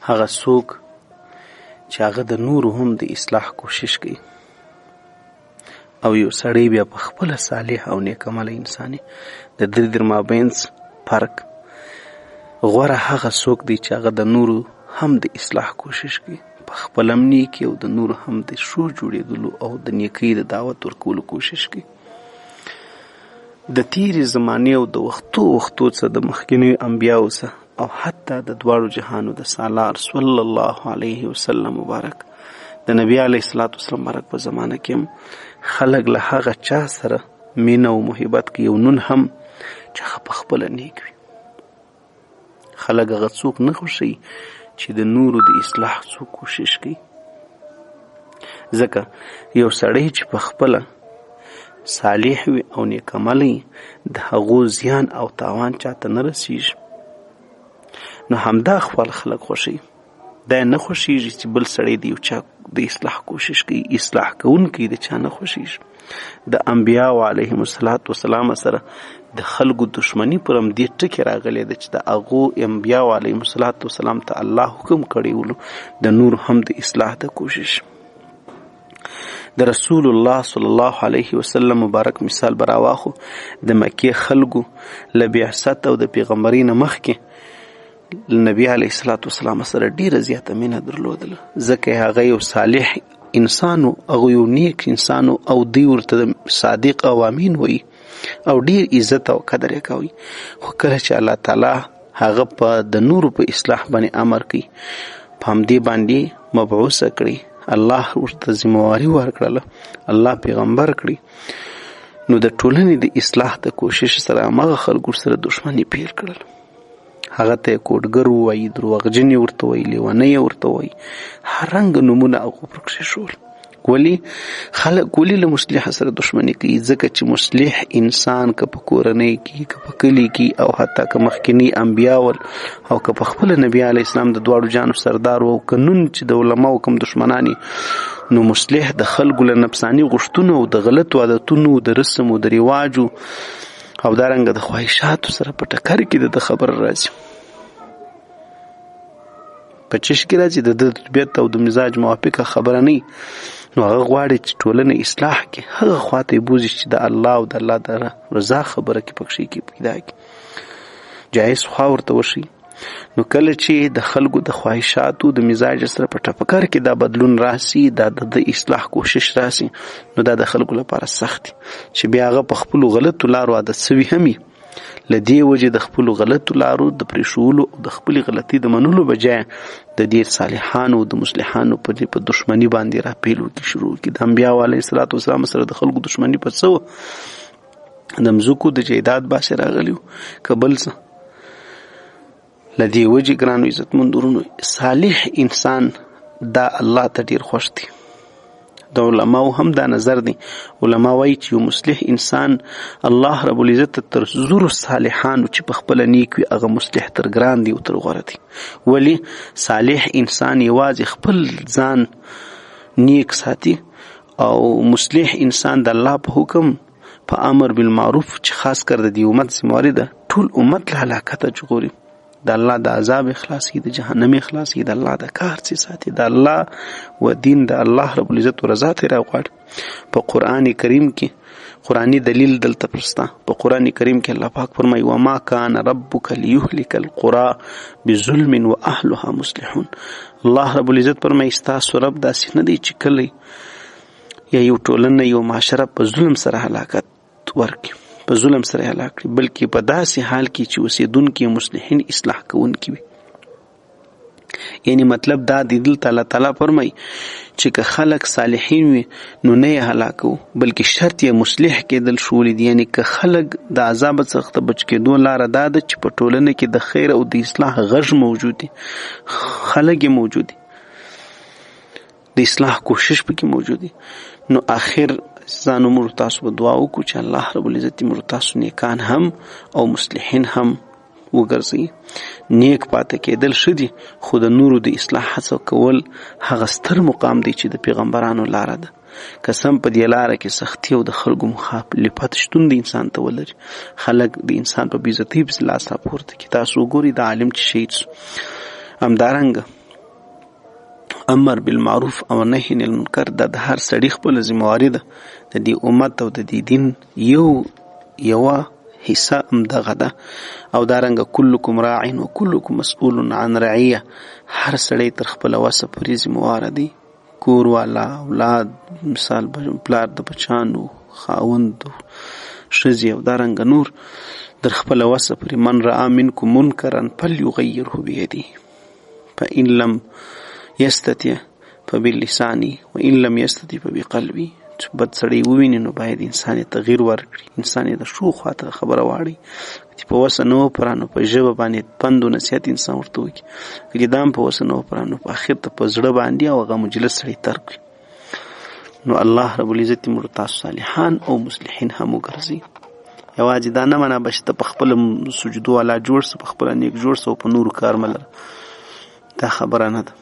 هغه څوک چې هغه د نورو هم د اصلاح کوشش کوي، او یو سړی بیا په خپل صالح او نیک عمل انساني د درې در مابین فرق غوره هغه څوک دی چې هغه د نورو هم د اصلاح کوشش کوي، په خپل هم نیکي او د نورو هم د ښو جوړېدلو او د نیکۍ د دعوت ورکولو کوشش کوي. د تیرې زمانې او د وختو څخه د مخکینیو انبیاو څخه او حتی د دواړو جهانو د سالار صلی الله علیه وسلم مبارک د نبی علیه الصلاة والسلام مبارک په زمانه کې هم خلک له هغه چا سره مینه او محبت کوي او نن هم چې هغه په خپله نیک وي. خلک هغه څوک نه خوښوي چې د نورو د اصلاح څوک کوشش کوي، ځکه یو سړی چې په خپله صالح وي او نیک عملی د هغو زیان او تاوان چاته نه رسیږي، نو همدا خپل خلک خوښوي. دا نه خوښیږي چې بل سړی د یو چا د اصلاح کوشش کوي. اصلاح کوونکی د چا نه خوښیږي. د انبیاو علیهم السلام سره د خلکو دشمنی پر هم دې ټکي راغلی ده چې د هغو انبیاو علیهم السلام ته الله حکم کړی ولو د نور هم د اصلاح د کوشش. د رسول الله صلی الله علیه وسلم مبارک مثال براواخو د مکې خلکو له بعثت او د پیغمبرۍ نه مخکې نبی علیه السلام سره ډیره زیاته مینه درلودله، ځکه هغه یو صالح انسانو، هغه یو نیک انسانو او دوی ورته صادق او امین وایي او ډیر عزت او قدر یې کوي. خو کله چې الله تعالی هغه په د نورو په اصلاح باندې امر کوي، په همدې باندې مبعوثه کړي، الله ورته ذمہواري ورکړله، الله پیغمبر کړي، نو د ټولنې د اصلاح د کوشش سره هغه خلکو سره دښمني پیل کړل. هغه ته کوډګر وایي، دروغجن ورته وایي، لیونی ورته وایي، هر رنګ نومونه هغو پرکښې شول. ولی خلک ولې له مصلح سره دښمني کوي؟ ځکه چې مصلح انسان که په کورنۍ کې، که په کلي کې، او حتی که مخکینی انبیا ول او که په خپل نبی علیه السلام د دواړو جانو سردار و، او که نن چې د علماو کوم دښمنان، نو مصلح د خلکو له نفساني غوښتنو او د غلطو عادتونو د رسم او د رواجو او دارنګه د خواهشاتو سره په ټکر کې د خبر راځي، په چش کې راځي، د طبیعت او د مزاج موافقه خبره نه، نو هغه غواړي چې ټولنه اصلاح کې هغه خواته یې بوزي چې د الله او د الله د رضا خبره کې پکښې کې پیدا کې جایز خوا ورته وشي. نو کله چې د خلکو د خواهشاتو د مزاج سره په ټکر کې دا بدلون راسي، دا د اصلاح کوشش راسي، نو دا د خلکو لپاره سخت دي چې بیا هغه په خپلو غلطو لارو عادت سوي همي له دې وجې د خپلو غلطو لارو د پرېښولو او د خپلې غلطۍ د منلو بجای د دې صالحانو او د مصلحانو په دښمني باندې راپیل وکړي، شروع وکړي. د انبیاو علیه السلام سره د خلکو دښمني په څه وه؟ د مځکو د جایداد باسې راغلي وو که بل څه. له دې وجې ګرانو عزتمندورونو صالح انسان دا الله ته ډېر خوښ دی. د علماو هم دا نظر دی، علما وایي چې یو مصلح انسان الله رب العزت تر زورو صالحانو چې په خپله نیک وي هغه مصلح تر ګران دی او تر غوره دی. ولی صالح انسان یوازې خپل ځان نیک ساتي، او مصلح انسان د الله په حکم په امر بالمعروف چې خاص کر د دې امت ذمہواري ده، ټول امت له هلاکته ژغوري، د الله د عذاب اخلاصي، د جهنم اخلاصي، د الله د کار څخه ساتي، د الله و دین د الله رب العزت رضا ته راغواړي. په قران کریم کې قرآنی دلیل دلته پرسته، په قران کریم کې الله پاک فرمایي وما كان ربك ليهلك القرى بظلم واهلها مصلحون. الله رب العزت فرمایي ستاسو رب داسې نه دی چې کله یا یو ټولنه یو معاشره په ظلم سره هلاکت ورکړي، په ظلم سره هلاک کړي، بلکې په داسې حال کې چې اوسېدونکي مصلحین اصلاح کوونکي وي. یعنی مطلب دا دی دلته الله تعالی فرمایي چې که خلک صالحین وي نو نه یې هلاکو، بلکې شرط یې مصلح کېدل شولی دي. یعنی که خلک د عذاب څخه بچ کېدو لاره دا ده چې په ټولنه کې د خیر او د اصلاح غږ موجود دي، خلک یې موجود دي، د اصلاح کوشش پکې موجود دي. نو آخر ځانو موږ تاسو په دعا وکړو چې الله رب العزت موږ تاسو نیکان هم او مصلحین هم وګرځي. نیک پاتې کېدل ښه دي، خو د نورو د اصلاح هڅه کول هغه ستر مقام دی چې د پیغمبرانو لاره ده. قسم په دې لاره کې سختي او د خلکو مخالفت شتون د انسان ته ولري، خلک د انسان په بې عزتۍ پسې لاس راپورته کړي. تاسو وګورئ د عالم چې شهید شو، همدارنګه امر بالمعروف او نهي عن المنکر دا د هر سړي خپل ذمہواري ده. د دې امت او د دې دین یوه حصه هم دغه ده. او دارنګه کلکم راع و کلکم مسئول عن رعیه، هر سړی تر خپله وسه پورې ذمہواره دی. کور والا، اولاد، مثال پلار د بچانو، خاوند، ښځې او دارنګه نور در خپله وسه پورې. من رعا منکم منکرا فلیغیره بیده فإن لم یستطع فباللسانه وإن لم یستطع فبقلبه. چې بد سړی وویني نو باید انسان یې تغییر ورکړي، انسان یې د ښو خواته خبره واړوي. چې په وسه نه وپره نو په ژبه باندې پند و نصیحت انسان ورته وکړي. که دا هم په وسه نه وپره نو په اخر ته په زړه باندې او هغه مجلس سړی ترک کړي. نو الله رب العزت دې موږ تاسو صالحان او مصلحین هم وګرځي. یوازې دا نه منه به چې ته په خپله سجدو والا جوړ سه، په خپله نیک جوړ سه او په نورو کار مه لره. دا خبره نه ده.